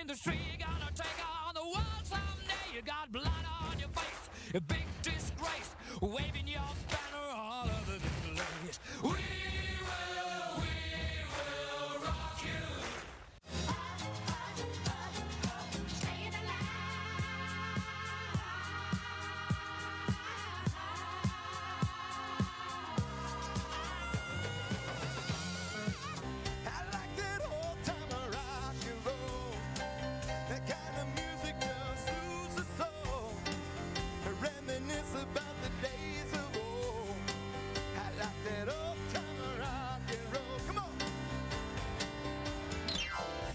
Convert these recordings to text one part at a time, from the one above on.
industry. You're gonna take on the world someday. You got blood on your face, a big disgrace, waving your banner all over the place. We will rock you. Staying I like that old time rock and roll. That kind of music just soothes the soul. Reminisce about the days of old. I like that old time rock and roll. Come on.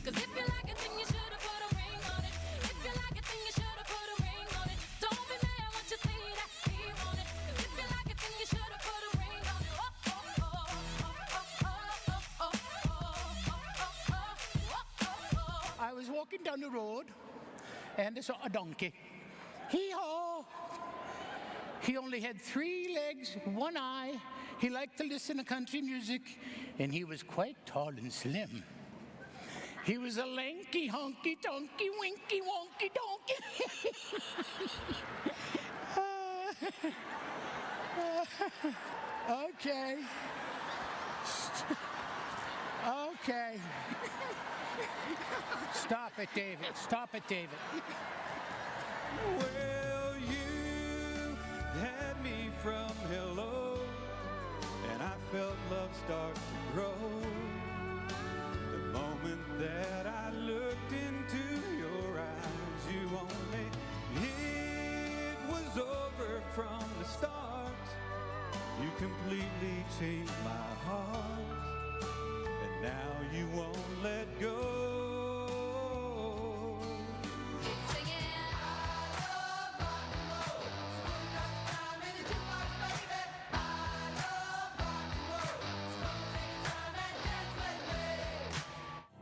'Cause if you like a thing, you should have put a ring on it. If you like a thing, you should have put a ring on it. Don't be mad what you say that he want it. 'Cause if you like a thing, you should have put a ring on it. I was walking down the road and I saw a donkey. Hee-haw! He only had 3 legs, 1 eye. He liked to listen to country music, and he was quite tall and slim. He was a lanky, honky, tonky, winky, wonky, donkey. Okay. Okay. Stop it, David. Stop it, David. Well, you had me from hello, and I felt love start to grow. The moment that I looked into your eyes, you only, it was over from the start. You completely changed my heart, and now you won't let go.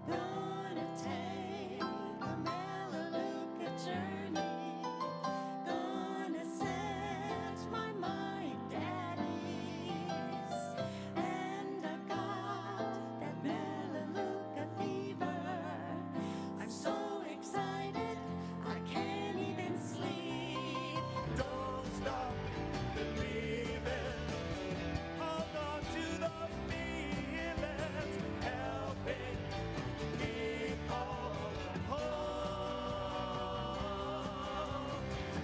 Gonna take a Melaleuca journey. Gonna set my mind at ease. And I've got that Melaleuca fever. I'm so excited I can't even sleep. Don't stop believing. Hold on to the feelings. Helping people home.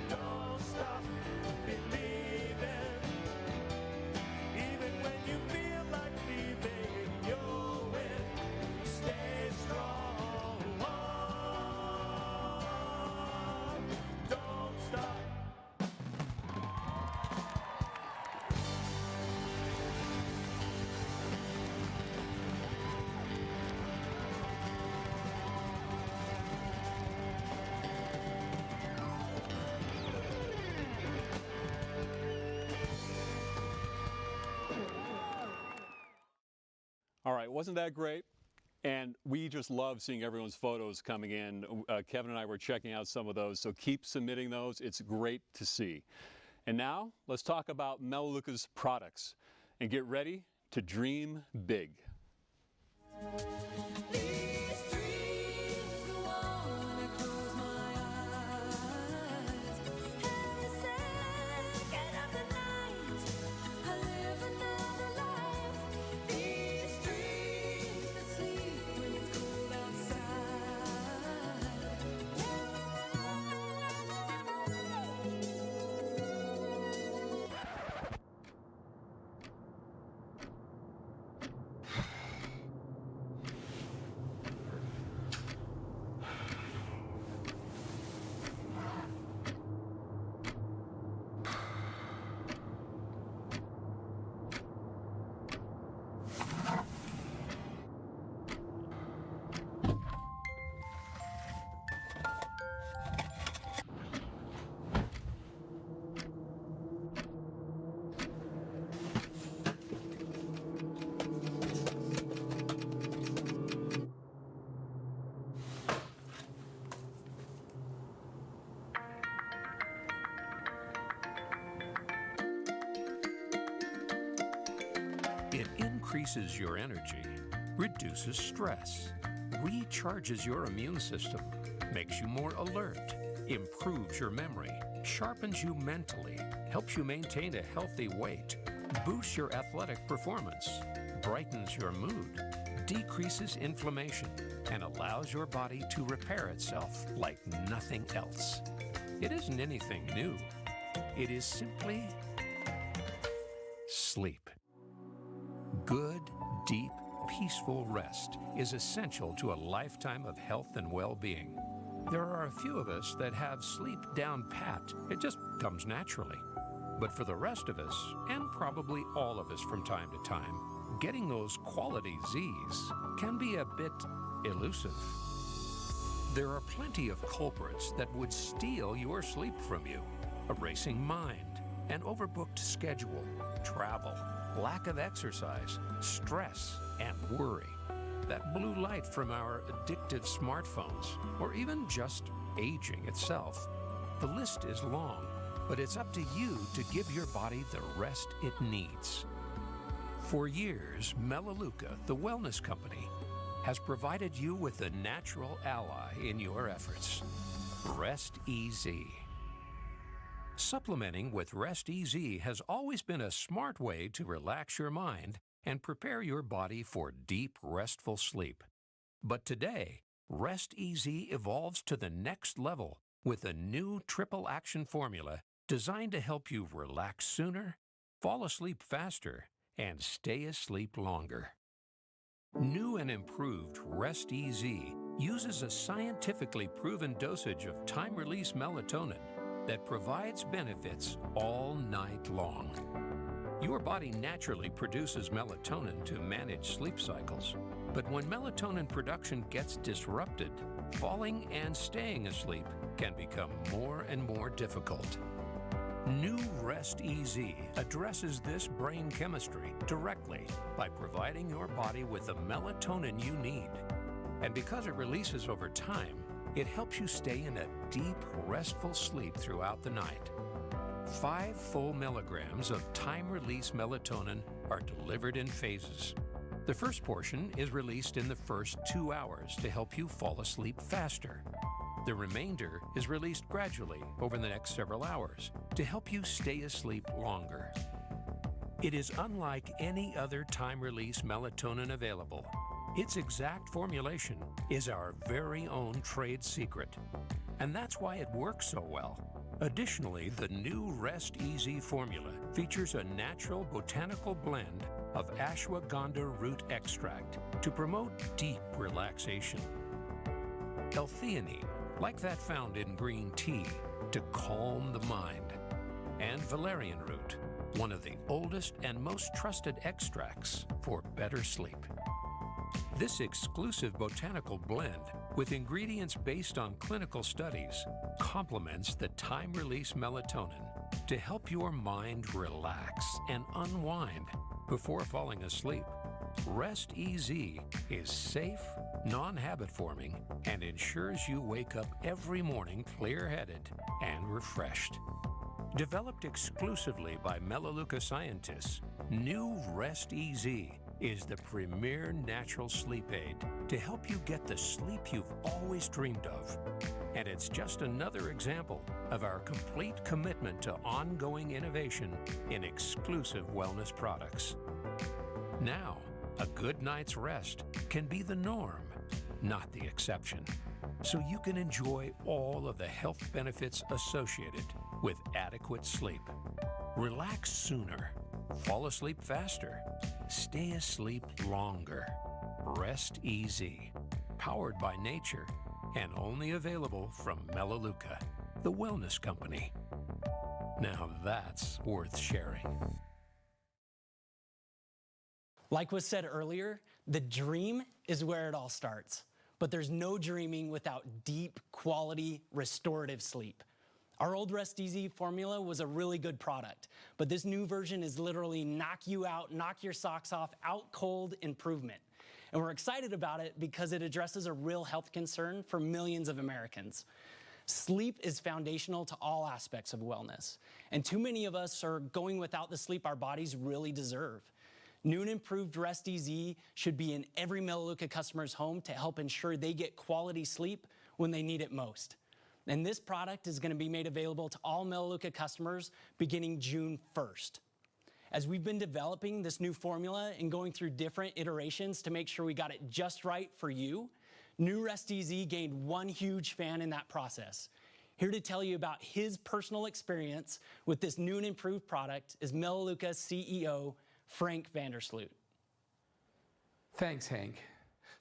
Don't stop believing. Even when you feel like leaving, you'll win. Stay strong. Don't stop. All right, wasn't that great? And we just love seeing everyone's photos coming in. Kevin and I were checking out some of those, so keep submitting those. It's great to see. And now, let's talk about Melaleuca's products and get ready to dream big. These dreams go on when I close my eyes. Every second of the night, I live another life. These dreams that sleep when it's cold It increases your energy, reduces stress, recharges your immune system, makes you more alert, improves your memory, sharpens you mentally, helps you maintain a healthy weight, boosts your athletic performance, brightens your mood, decreases inflammation, and allows your body to repair itself like nothing else. It isn't anything new. It is simply sleep. Good, deep, peaceful rest is essential to a lifetime of health and well-being. There are a few of us that have sleep down pat. It just comes naturally. But for the rest of us, and probably all of us from time to time, getting those quality Z's can be a bit elusive. There are plenty of culprits that would steal your sleep from you. A racing mind, an overbooked schedule, travel, lack of exercise, stress, and worry. That blue light from our addictive smartphones, or even just aging itself. The list is long, but it's up to you to give your body the rest it needs. For years, Melaleuca, the wellness company, has provided you with a natural ally in your efforts. Rest Easy. Supplementing with Rest Easy has always been a smart way to relax your mind and prepare your body for deep, restful sleep. But today, Rest Easy evolves to the next level with a new triple action formula designed to help you relax sooner, fall asleep faster, and stay asleep longer. New and improved Rest Easy uses a scientifically proven dosage of time-release melatonin that provides benefits all night long. Your body naturally produces melatonin to manage sleep cycles, but when melatonin production gets disrupted, falling and staying asleep can become more and more difficult. New Rest Easy addresses this brain chemistry directly by providing your body with the melatonin you need. And because it releases over time, it helps you stay in a deep, restful sleep throughout the night. 5 full milligrams of time-release melatonin are delivered in phases. The first portion is released in the first 2 hours to help you fall asleep faster. The remainder is released gradually over the next several hours to help you stay asleep longer. It is unlike any other time-release melatonin available. Its exact formulation is our very own trade secret, and that's why it works so well. Additionally, the new Rest Easy formula features a natural botanical blend of ashwagandha root extract to promote deep relaxation. L-theanine, like that found in green tea, to calm the mind. And valerian root, one of the oldest and most trusted extracts for better sleep. This exclusive botanical blend, with ingredients based on clinical studies, complements the time-release melatonin to help your mind relax and unwind before falling asleep. Rest Easy is safe, non-habit forming, and ensures you wake up every morning clear-headed and refreshed. Developed exclusively by Melaleuca scientists, new Rest Easy is the premier natural sleep aid to help you get the sleep you've always dreamed of. And it's just another example of our complete commitment to ongoing innovation in exclusive wellness products. Now, a good night's rest can be the norm, not the exception, so you can enjoy all of the health benefits associated with adequate sleep. Relax sooner, fall asleep faster, stay asleep longer. Rest Easy, powered by nature and only available from Melaleuca, the wellness company. Now that's worth sharing. Like was said earlier, the dream is where it all starts. But there's no dreaming without deep, quality, restorative sleep. Our old Rest Easy formula was a really good product, but this new version is literally knock you out, knock your socks off, out cold improvement. And we're excited about it because it addresses a real health concern for millions of Americans. Sleep is foundational to all aspects of wellness, and too many of us are going without the sleep our bodies really deserve. New and improved Rest Easy should be in every Melaleuca customer's home to help ensure they get quality sleep when they need it most. And this product is going to be made available to all Melaleuca customers beginning June 1st. As we've been developing this new formula and going through different iterations to make sure we got it just right for you, New Rest EZ gained one huge fan in that process. Here to tell you about his personal experience with this new and improved product is Melaleuca CEO Frank Vandersloot. Thanks, Hank.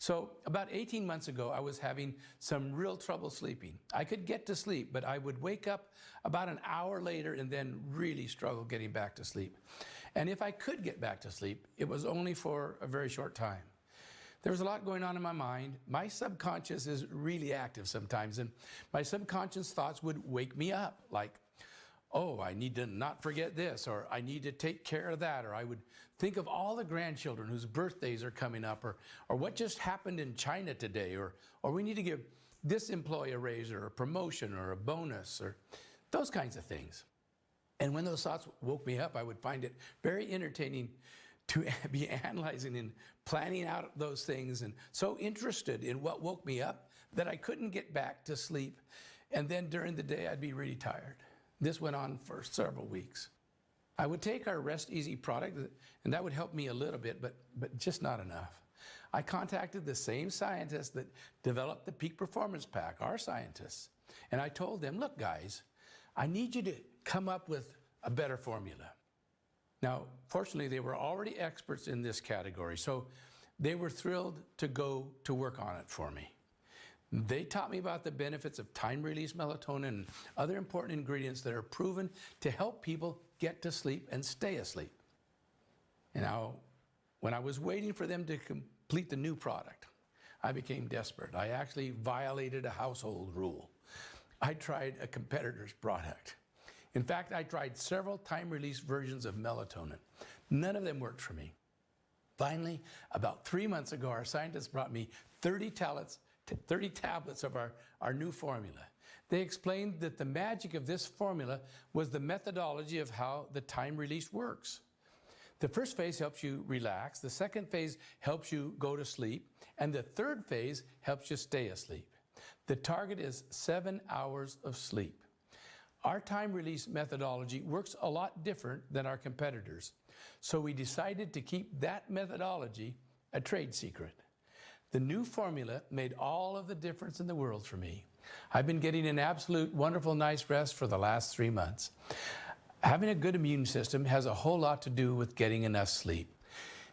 So about 18 months ago, I was having some real trouble sleeping. I could get to sleep, but I would wake up about an hour later and then really struggle getting back to sleep. And if I could get back to sleep, it was only for a very short time. There was a lot going on in my mind. My subconscious is really active sometimes, and my subconscious thoughts would wake me up, like, oh, I need to not forget this, or I need to take care of that, or I would think of all the grandchildren whose birthdays are coming up, or what just happened in China today, or we need to give this employee a raise, or a promotion, or a bonus, or those kinds of things. And when those thoughts woke me up, I would find it very entertaining to be analyzing and planning out those things, and so interested in what woke me up that I couldn't get back to sleep. And then during the day, I'd be really tired. This went on for several weeks. I would take our Rest Easy product, and that would help me a little bit, but just not enough. I contacted the same scientists that developed the Peak Performance Pack, our scientists, and I told them, look, guys, I need you to come up with a better formula. Now, fortunately, they were already experts in this category, so they were thrilled to go to work on it for me. They taught me about the benefits of time-release melatonin and other important ingredients that are proven to help people get to sleep and stay asleep. And now, when I was waiting for them to complete the new product, I became desperate. I actually violated a household rule. I tried a competitor's product. In fact, I tried several time-release versions of melatonin. None of them worked for me. Finally, about 3 months ago, our scientists brought me 30 tablets of our new formula. They explained that the magic of this formula was the methodology of how the time release works. The first phase helps you relax, the second phase helps you go to sleep, and the third phase helps you stay asleep. The target is 7 hours of sleep. Our time release methodology works a lot different than our competitors, so we decided to keep that methodology a trade secret. The new formula made all of the difference in the world for me. I've been getting an absolute wonderful night's rest for the last 3 months. Having a good immune system has a whole lot to do with getting enough sleep.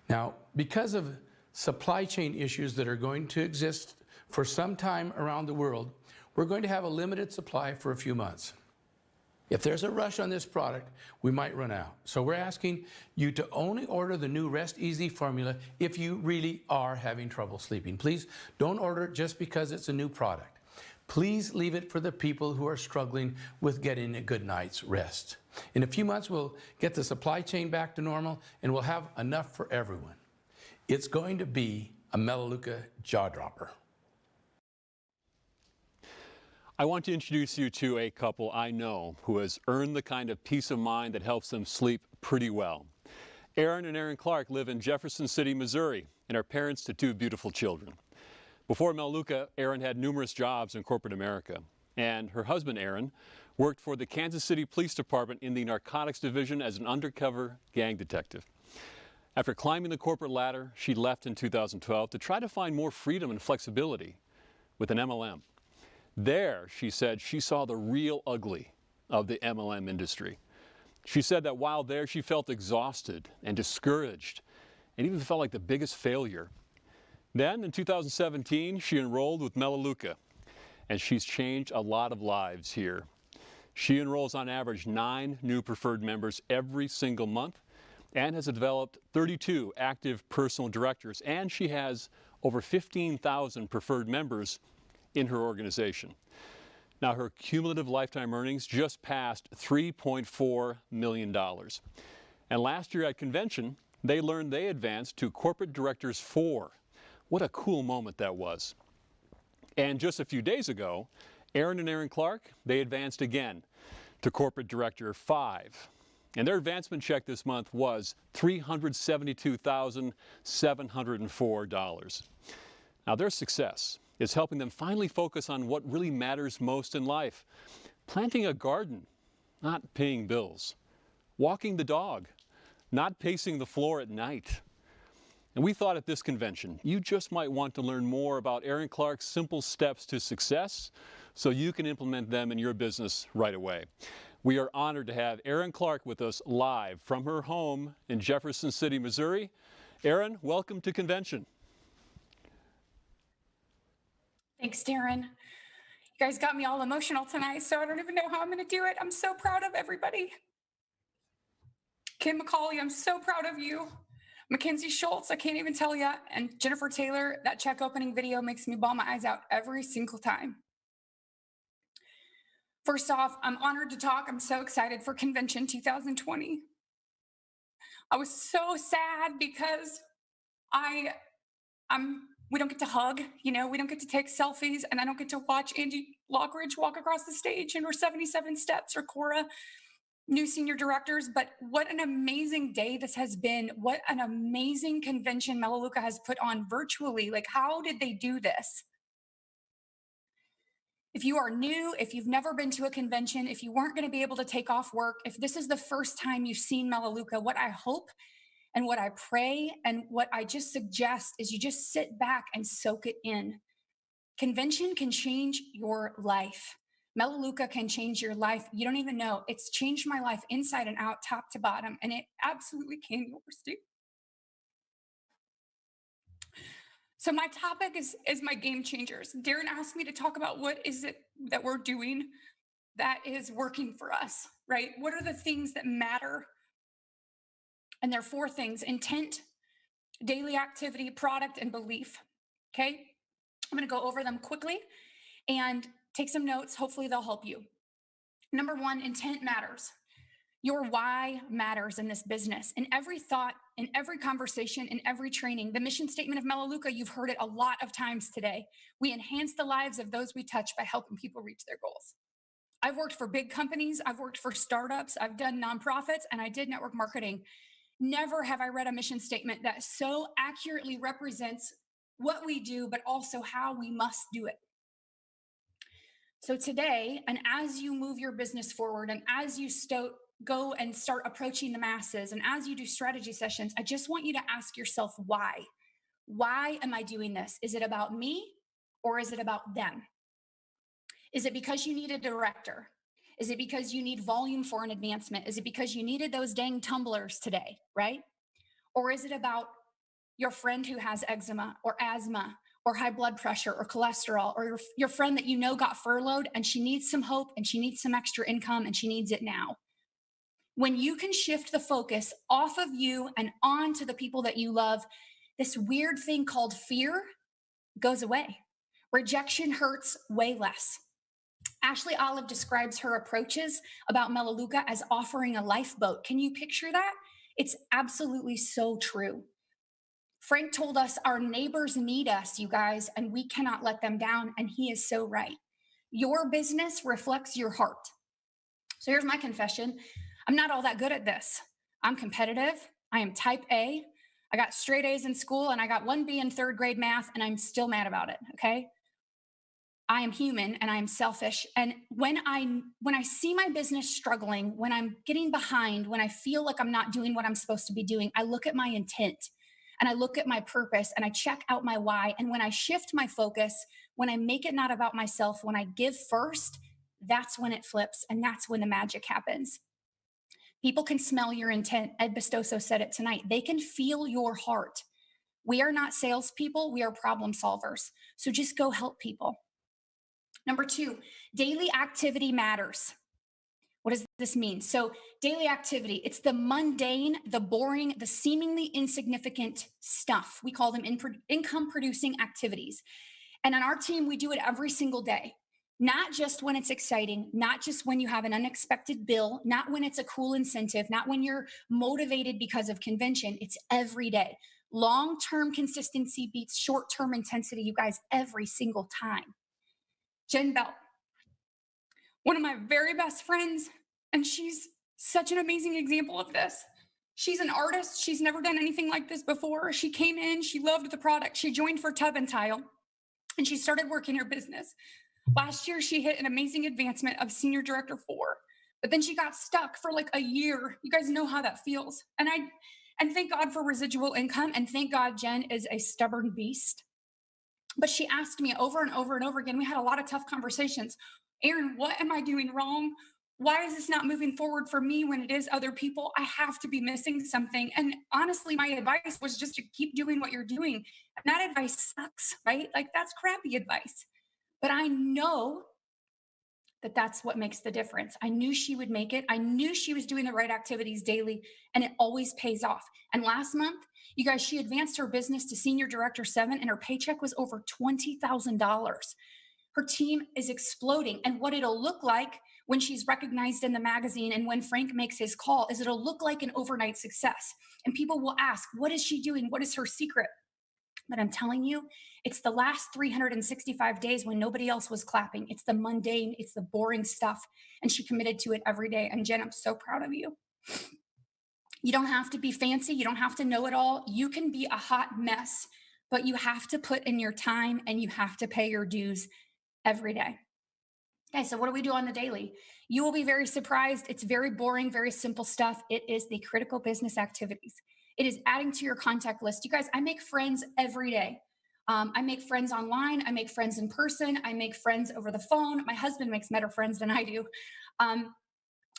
Now, because of supply chain issues that are going to exist for some time around the world, we're going to have a limited supply for a few months. If there's a rush on this product, we might run out. So we're asking you to only order the new Rest Easy formula if you really are having trouble sleeping. Please don't order it just because it's a new product. Please leave it for the people who are struggling with getting a good night's rest. In a few months, we'll get the supply chain back to normal, and we'll have enough for everyone. It's going to be a Melaleuca jaw dropper. I want to introduce you to a couple I know who has earned the kind of peace of mind that helps them sleep pretty well. Aaron and Erin Clark live in Jefferson City, Missouri, and are parents to 2 beautiful children. Before Melaleuca, Erin had numerous jobs in corporate America, and her husband, Aaron, worked for the Kansas City Police Department in the narcotics division as an undercover gang detective. After climbing the corporate ladder, she left in 2012 to try to find more freedom and flexibility with an MLM. There, she said, she saw the real ugly of the MLM industry. She said that while there, she felt exhausted and discouraged and even felt like the biggest failure. Then, in 2017, she enrolled with Melaleuca, and she's changed a lot of lives here. She enrolls on average 9 new preferred members every single month and has developed 32 active personal directors, and she has over 15,000 preferred members in her organization. Now, her cumulative lifetime earnings just passed $3.4 million. And last year at convention, they learned they advanced to Corporate Directors 4. What a cool moment that was. And just a few days ago, Aaron and Erin Clark, they advanced again to Corporate Director 5. And their advancement check this month was $372,704. Now, their success It's helping them finally focus on what really matters most in life. Planting a garden, not paying bills. Walking the dog, not pacing the floor at night. And we thought at this convention, you just might want to learn more about Erin Clark's simple steps to success so you can implement them in your business right away. We are honored to have Erin Clark with us live from her home in Jefferson City, Missouri. Erin, welcome to convention. Thanks, Darren. You guys got me all emotional tonight, so I don't even know how I'm going to do it. I'm so proud of everybody. Kim McCauley, I'm so proud of you. Mackenzie Schultz, I can't even tell you. And Jennifer Taylor, that check opening video makes me bawl my eyes out every single time. First off, I'm honored to talk. I'm so excited for Convention 2020. I was so sad because we don't get to hug, we don't get to take selfies, and I don't get to watch Angie Lockridge walk across the stage in her 77 steps, or Cora, new senior directors. But what an amazing day this has been. What an amazing convention Melaleuca has put on virtually. Like, how did they do this? If you are new, if you've never been to a convention, if you weren't going to be able to take off work, if this is the first time you've seen Melaleuca, what I hope and what I pray and what I just suggest is you just sit back and soak it in. Convention can change your life. Melaleuca can change your life. You don't even know. It's changed my life inside and out, top to bottom, and it absolutely can yours too. So my topic is my game changers. Darren asked me to talk about what is it that we're doing that is working for us, right? What are the things that matter? And there are 4 things: intent, daily activity, product, and belief. Okay? I'm going to go over them quickly and take some notes. Hopefully they'll help you. Number 1, intent matters. Your why matters in this business. In every thought, in every conversation, in every training. The mission statement of Melaleuca, you've heard it a lot of times today. We enhance the lives of those we touch by helping people reach their goals. I've worked for big companies. I've worked for startups. I've done nonprofits, and I did network marketing. Never have I read a mission statement that so accurately represents what we do, but also how we must do it. So today, and as you move your business forward, and as you go and start approaching the masses, and as you do strategy sessions, I just want you to ask yourself why. Why am I doing this? Is it about me, or is it about them? Is it because you need a director? Is it because you need volume for an advancement? Is it because you needed those dang tumblers today, right? Or is it about your friend who has eczema or asthma or high blood pressure or cholesterol, or your friend that you know got furloughed and she needs some hope and she needs some extra income and she needs it now? When you can shift the focus off of you and on to the people that you love, this weird thing called fear goes away. Rejection hurts way less. Ashley Olive describes her approaches about Melaleuca as offering a lifeboat. Can you picture that? It's absolutely so true. Frank told us our neighbors need us, you guys, and we cannot let them down, and he is so right. Your business reflects your heart. So here's my confession. I'm not all that good at this. I'm competitive. I am type A. I got straight A's in school, and I got 1 B in 3rd grade math, and I'm still mad about it, okay? I am human and I am selfish. And when I see my business struggling, when I'm getting behind, when I feel like I'm not doing what I'm supposed to be doing, I look at my intent and I look at my purpose and I check out my why. And when I shift my focus, when I make it not about myself, when I give first, that's when it flips and that's when the magic happens. People can smell your intent. Ed Bestoso said it tonight. They can feel your heart. We are not salespeople. We are problem solvers. So just go help people. Number 2, daily activity matters. What does this mean? So daily activity, it's the mundane, the boring, the seemingly insignificant stuff. We call them income-producing activities. And on our team, we do it every single day. Not just when it's exciting, not just when you have an unexpected bill, not when it's a cool incentive, not when you're motivated because of convention. It's every day. Long-term consistency beats short-term intensity, you guys, every single time. Jen Bell, one of my very best friends, and she's such an amazing example of this. She's an artist. She's never done anything like this before. She came in, she loved the product. She joined for Tub and Tile. and she started working her business. Last year, she hit an amazing advancement of senior director 4, but then she got stuck for like a year. You guys know how that feels. And thank God for residual income, and thank God Jen is a stubborn beast. But she asked me over and over and over again. We had a lot of tough conversations. Erin, what am I doing wrong? Why is this not moving forward for me when it is other people? I have to be missing something. And honestly, my advice was just to keep doing what you're doing. And that advice sucks, right? Like, that's crappy advice. But I know that that's what makes the difference. I knew she would make it. I knew she was doing the right activities daily, and it always pays off. And last month, you guys, she advanced her business to senior director 7, and her paycheck was over $20,000. Her team is exploding. And what it'll look like when she's recognized in the magazine and when Frank makes his call is it'll look like an overnight success. And people will ask, what is she doing? What is her secret? But I'm telling you, it's the last 365 days when nobody else was clapping. It's the mundane, it's the boring stuff. And she committed to it every day. And Jen, I'm so proud of you. You don't have to be fancy. You don't have to know it all. You can be a hot mess, but you have to put in your time and you have to pay your dues every day. Okay, so what do we do on the daily? You will be very surprised. It's very boring, very simple stuff. It is the critical business activities. It is adding to your contact list. You guys, I make friends every day. I make friends online. I make friends in person. I make friends over the phone. My husband makes better friends than I do.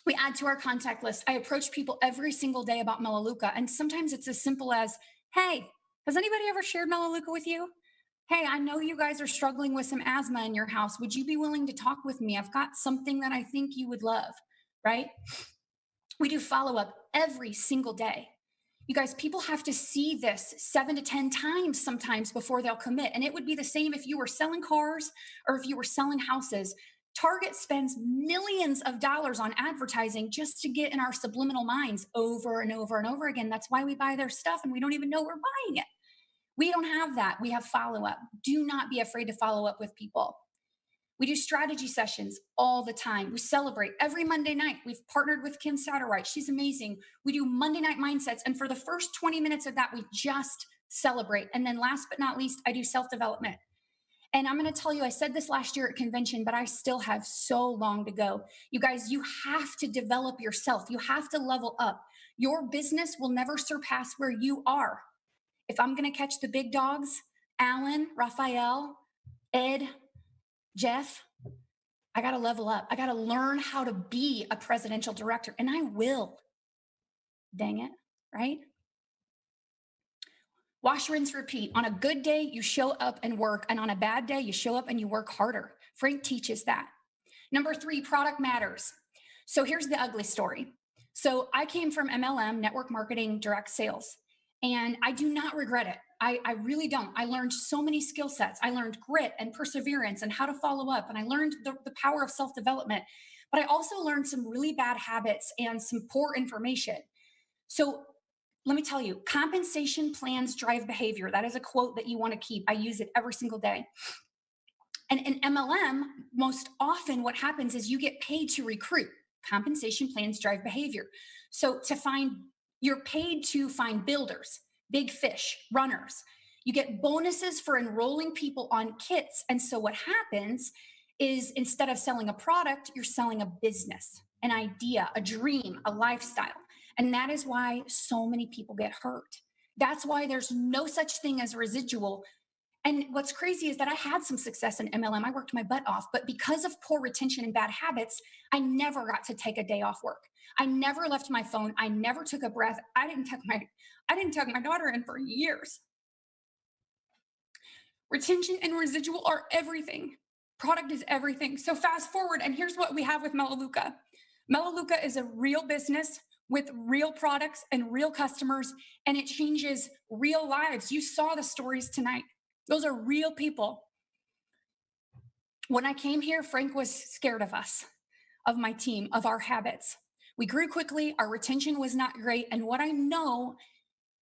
We add to our contact list. I approach people every single day about Melaleuca. And sometimes it's as simple as, hey, has anybody ever shared Melaleuca with you? Hey, I know you guys are struggling with some asthma in your house. Would you be willing to talk with me? I've got something that I think you would love, right? We do follow-up every single day. You guys, people have to see this 7 to 10 times sometimes before they'll commit. And it would be the same if you were selling cars or if you were selling houses. Target spends millions of dollars on advertising just to get in our subliminal minds over and over and over again. That's why we buy their stuff and we don't even know we're buying it. We don't have that. We have follow-up. Do not be afraid to follow up with people. We do strategy sessions all the time. We celebrate every Monday night. We've partnered with Kim Satterwhite. She's amazing. We do Monday night mindsets. And for the first 20 minutes of that, we just celebrate. And then last but not least, I do self-development. And I'm going to tell you, I said this last year at convention, but I still have so long to go. You guys, you have to develop yourself. You have to level up. Your business will never surpass where you are. If I'm going to catch the big dogs, Alan, Raphael, Ed, Jeff, I got to level up. I got to learn how to be a presidential director, and I will. Dang it, right? Wash, rinse, repeat. On a good day, you show up and work, and on a bad day, you show up and you work harder. Frank teaches that. Number 3, product matters. So here's the ugly story. So I came from MLM, network marketing, direct sales, and I do not regret it. I really don't. I learned so many skill sets. I learned grit and perseverance and how to follow up. And I learned the power of self-development. But I also learned some really bad habits and some poor information. So let me tell you, compensation plans drive behavior. That is a quote that you want to keep. I use it every single day. And in MLM, most often what happens is you get paid to recruit. Compensation plans drive behavior. So you're paid to find builders, big fish, runners. You get bonuses for enrolling people on kits. And so what happens is instead of selling a product, you're selling a business, an idea, a dream, a lifestyle. And that is why so many people get hurt. That's why there's no such thing as residual. And what's crazy is that I had some success in MLM. I worked my butt off, but because of poor retention and bad habits, I never got to take a day off work. I never left my phone. I never took a breath. I didn't tuck my daughter in for years. Retention and residual are everything. Product is everything. So fast forward, and here's what we have with Melaleuca. Melaleuca is a real business with real products and real customers, and it changes real lives. You saw the stories tonight. Those are real people. When I came here, Frank was scared of us, of my team, of our habits. We grew quickly. Our retention was not great. And what I know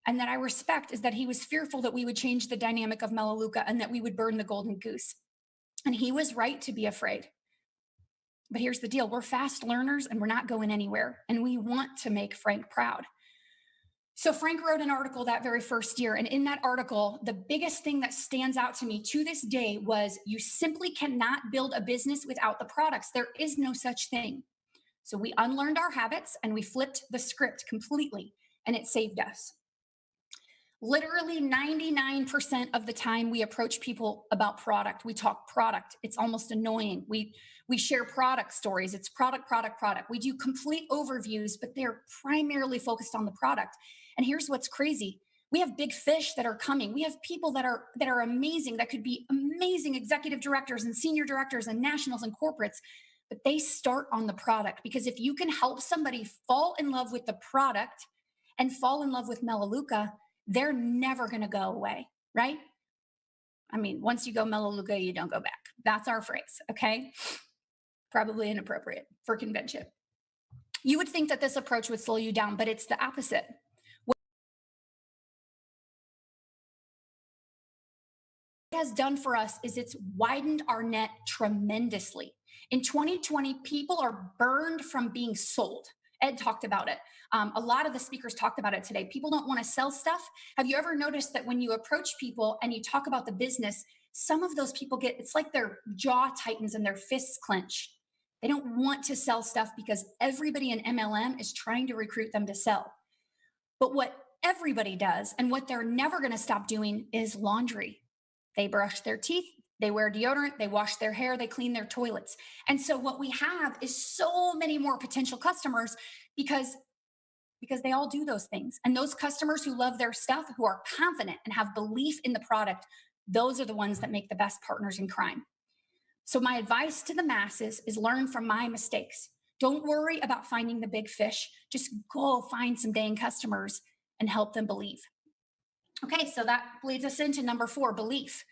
and that I respect is that he was fearful that we would change the dynamic of Melaleuca and that we would burn the golden goose. And he was right to be afraid. But here's the deal. We're fast learners and we're not going anywhere. And we want to make Frank proud. So Frank wrote an article that very first year. And in that article, the biggest thing that stands out to me to this day was you simply cannot build a business without the products. There is no such thing. So we unlearned our habits and we flipped the script completely, and it saved us. Literally 99% of the time we approach people about product, we talk product. It's almost annoying. We share product stories. It's product, product, product. We do complete overviews, but they're primarily focused on the product. And here's what's crazy. We have big fish that are coming. We have people that are amazing, that could be amazing executive directors and senior directors and nationals and corporates, but they start on the product. Because if you can help somebody fall in love with the product and fall in love with Melaleuca, they're never going to go away, right? I mean, once you go Melaleuca, you don't go back. That's our phrase, okay? Probably inappropriate for convention. You would think that this approach would slow you down, but it's the opposite. What it has done for us is it's widened our net tremendously. In 2020, people are burned from being sold. Ed talked about it. A lot of the speakers talked about it today. People don't want to sell stuff. Have you ever noticed that when you approach people and you talk about the business, some of those people it's like their jaw tightens and their fists clench. They don't want to sell stuff because everybody in MLM is trying to recruit them to sell. But what everybody does and what they're never going to stop doing is laundry. They brush their teeth, they wear deodorant, they wash their hair, they clean their toilets. And so what we have is so many more potential customers because they all do those things. And those customers who love their stuff, who are confident and have belief in the product, those are the ones that make the best partners in crime. So my advice to the masses is learn from my mistakes. Don't worry about finding the big fish. Just go find some dang customers and help them believe. Okay, so that leads us into number 4, belief.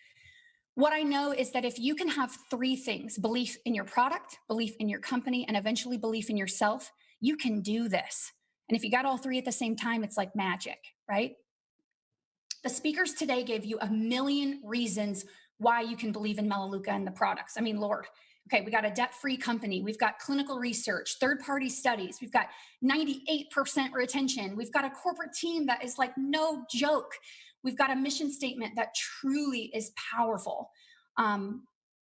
What I know is that if you can have 3 things, belief in your product, belief in your company, and eventually belief in yourself, you can do this. And if you got all 3 at the same time, it's like magic, right? The speakers today gave you a million reasons why you can believe in Melaleuca and the products. I mean, Lord. Okay, we got a debt-free company. We've got clinical research, third-party studies. We've got 98% retention. We've got a corporate team that is like no joke. We've got a mission statement that truly is powerful.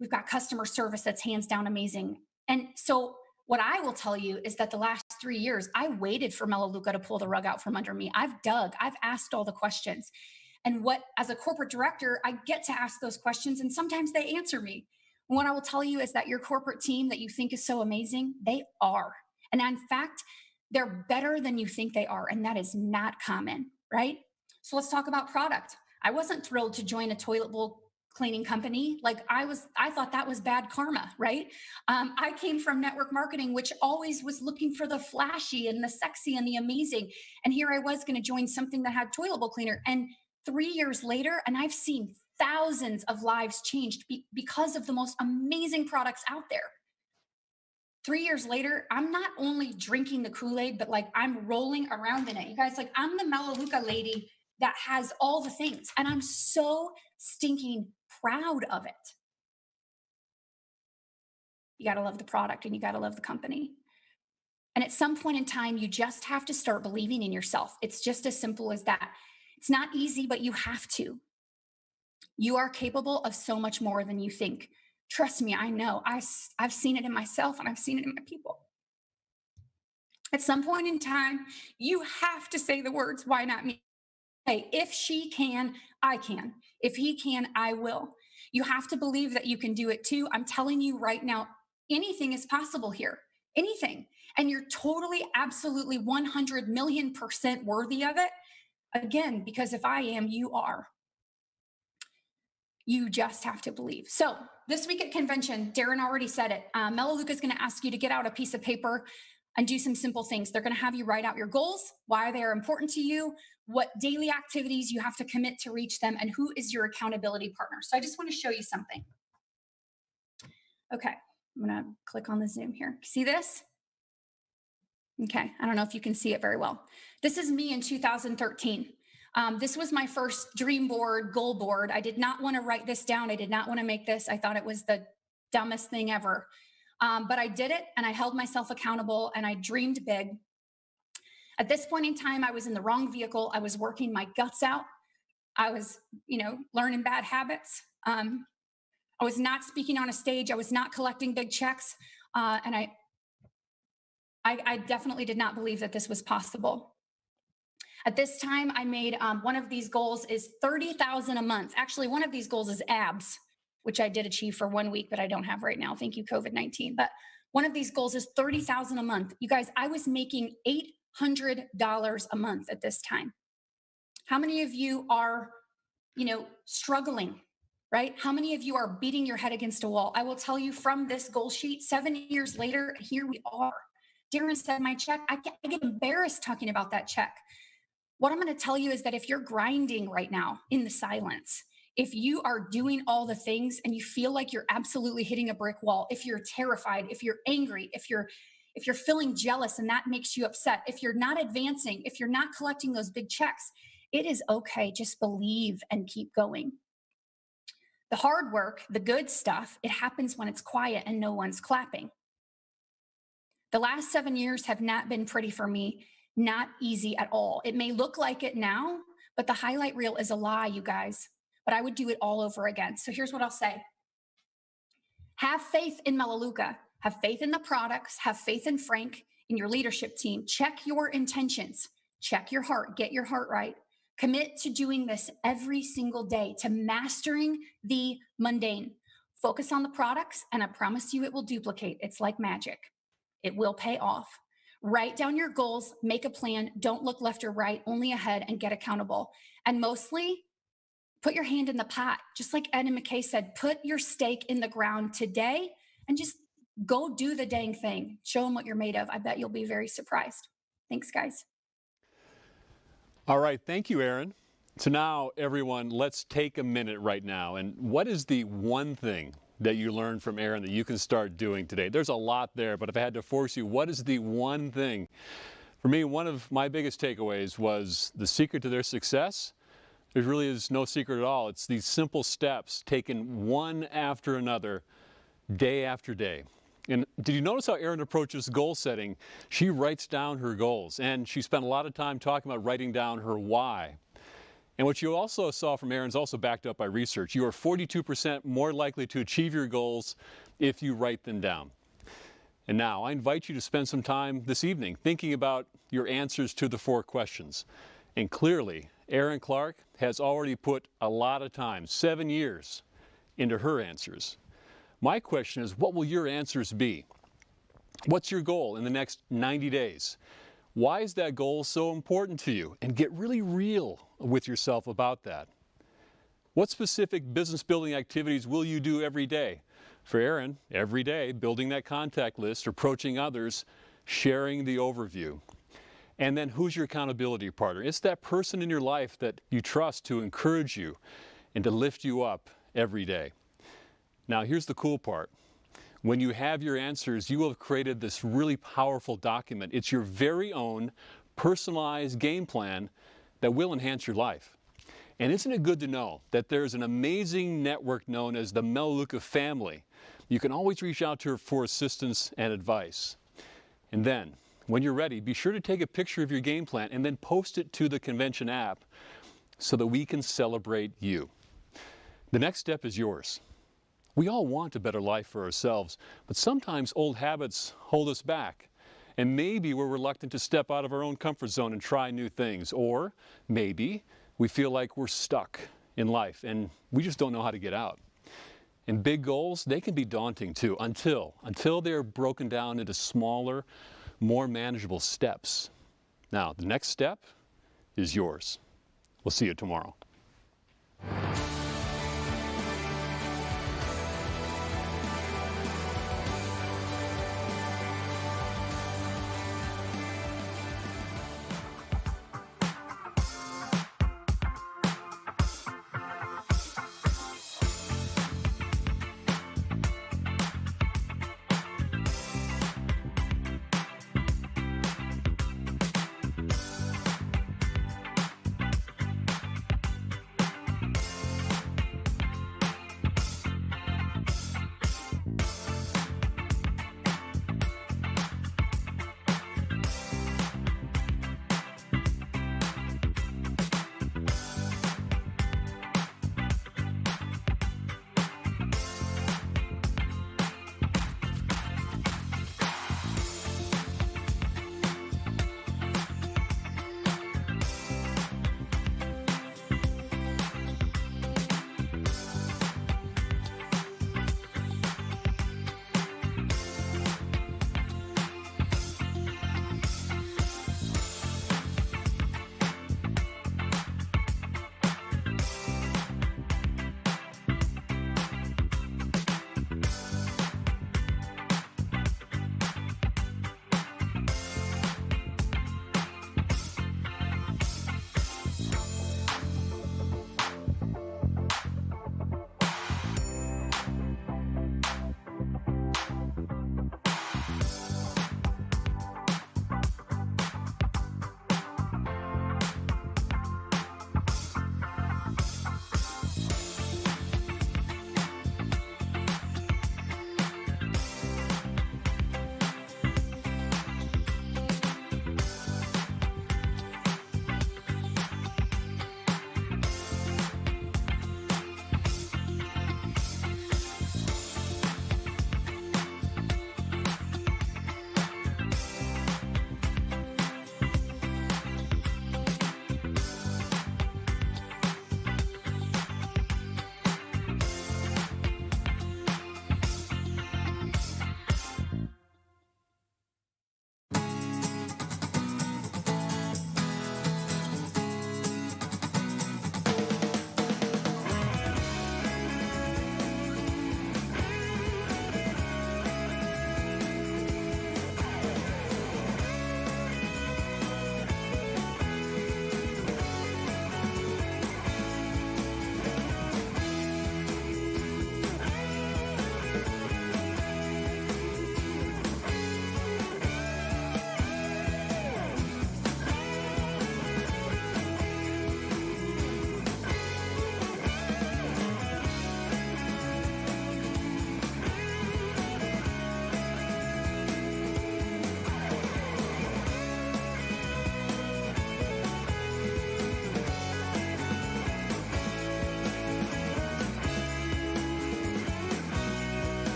We've got customer service that's hands down amazing. And so what I will tell you is that the last 3 years, I waited for Melaleuca to pull the rug out from under me. I've dug, I've asked all the questions. And as a corporate director, I get to ask those questions and sometimes they answer me. And what I will tell you is that your corporate team that you think is so amazing, they are. And in fact, they're better than you think they are. And that is not common, right? So let's talk about product. I wasn't thrilled to join a toilet bowl cleaning company. Like I thought that was bad karma, right? I came from network marketing, which always was looking for the flashy and the sexy and the amazing. And here I was going to join something that had toilet bowl cleaner. And 3 years later, and I've seen thousands of lives changed because of the most amazing products out there. 3 years later, I'm not only drinking the Kool-Aid, but like I'm rolling around in it. You guys, like I'm the Melaleuca lady that has all the things. And I'm so stinking proud of it. You got to love the product and you got to love the company. And at some point in time, you just have to start believing in yourself. It's just as simple as that. It's not easy, but you have to. You are capable of so much more than you think. Trust me, I know. I've seen it in myself and I've seen it in my people. At some point in time, you have to say the words, why not me? Hey, if she can, I can. If he can, I will. You have to believe that you can do it too. I'm telling you right now, anything is possible here. Anything. And you're totally, absolutely 100 million% worthy of it. Again, because if I am, you are. You just have to believe. So this week at convention, Darren already said it. Melaleuca is going to ask you to get out a piece of paper and do some simple things. They're going to have you write out your goals, why they are important to you, what daily activities you have to commit to reach them, and who is your accountability partner. So I just want to show you something. Okay, I'm going to click on the Zoom here. See this? Okay, I don't know if you can see it very well. This is me in 2013. This was my first dream board, goal board. I did not want to write this down. I did not want to make this. I thought it was the dumbest thing ever. But I did it and I held myself accountable and I dreamed big. At this point in time, I was in the wrong vehicle. I was working my guts out. I was, learning bad habits. I was not speaking on a stage. I was not collecting big checks. And I definitely did not believe that this was possible. At this time, I made one of these goals is 30,000 a month. Actually, one of these goals is abs, which I did achieve for 1 week, but I don't have right now. Thank you, COVID-19. But one of these goals is 30,000 a month. You guys, I was making $800 a month at this time. How many of you are, struggling, right? How many of you are beating your head against a wall? I will tell you from this goal sheet, 7 years later, here we are. Darren said my check, I get embarrassed talking about that check. What I'm going to tell you is that if you're grinding right now in the silence, if you are doing all the things and you feel like you're absolutely hitting a brick wall, if you're terrified, if you're angry, if you're feeling jealous and that makes you upset, if you're not advancing, if you're not collecting those big checks, it is okay. Just believe and keep going. The hard work, the good stuff, it happens when it's quiet and no one's clapping. The last 7 years have not been pretty for me. Not easy at all. It may look like it now, but the highlight reel is a lie, you guys. But I would do it all over again. So here's what I'll say. Have faith in Melaleuca. Have faith in the products. Have faith in Frank, in your leadership team. Check your intentions. Check your heart. Get your heart right. Commit to doing this every single day, to mastering the mundane. Focus on the products, and I promise you it will duplicate. It's like magic. It will pay off. Write down your goals, make a plan, don't look left or right, only ahead, and get accountable. And mostly, put your hand in the pot. Just like Ed and McKay said, put your stake in the ground today and just go do the dang thing. Show them what you're made of. I bet you'll be very surprised. Thanks, guys. All right, thank you, Erin. So now, everyone, let's take a minute right now. And what is the one thing that you learned from Erin that you can start doing today? There's a lot there, but if I had to force you, what is the one thing? For me, one of my biggest takeaways was the secret to their success. There really is no secret at all. It's these simple steps taken one after another, day after day. And did you notice how Erin approaches goal setting? She writes down her goals, and she spent a lot of time talking about writing down her why. And what you also saw from Erin is also backed up by research. You are 42% more likely to achieve your goals if you write them down. And now I invite you to spend some time this evening thinking about your answers to the 4 questions. And clearly, Erin Clark has already put a lot of time, 7 years, into her answers. My question is, what will your answers be? What's your goal in the next 90 days? Why is that goal so important to you? And get really real with yourself about that. What specific business building activities will you do every day? For Erin, every day, building that contact list, approaching others, sharing the overview. And then who's your accountability partner? It's that person in your life that you trust to encourage you and to lift you up every day. Now, here's the cool part. When you have your answers, you will have created this really powerful document. It's your very own personalized game plan that will enhance your life. And isn't it good to know that there's an amazing network known as the Melaleuca family? You can always reach out to her for assistance and advice. And then, when you're ready, be sure to take a picture of your game plan and then post it to the convention app so that we can celebrate you. The next step is yours. We all want a better life for ourselves, but sometimes old habits hold us back. And maybe we're reluctant to step out of our own comfort zone and try new things. Or maybe we feel like we're stuck in life and we just don't know how to get out. And big goals, they can be daunting too, until they're broken down into smaller, more manageable steps. Now, the next step is yours. We'll see you tomorrow.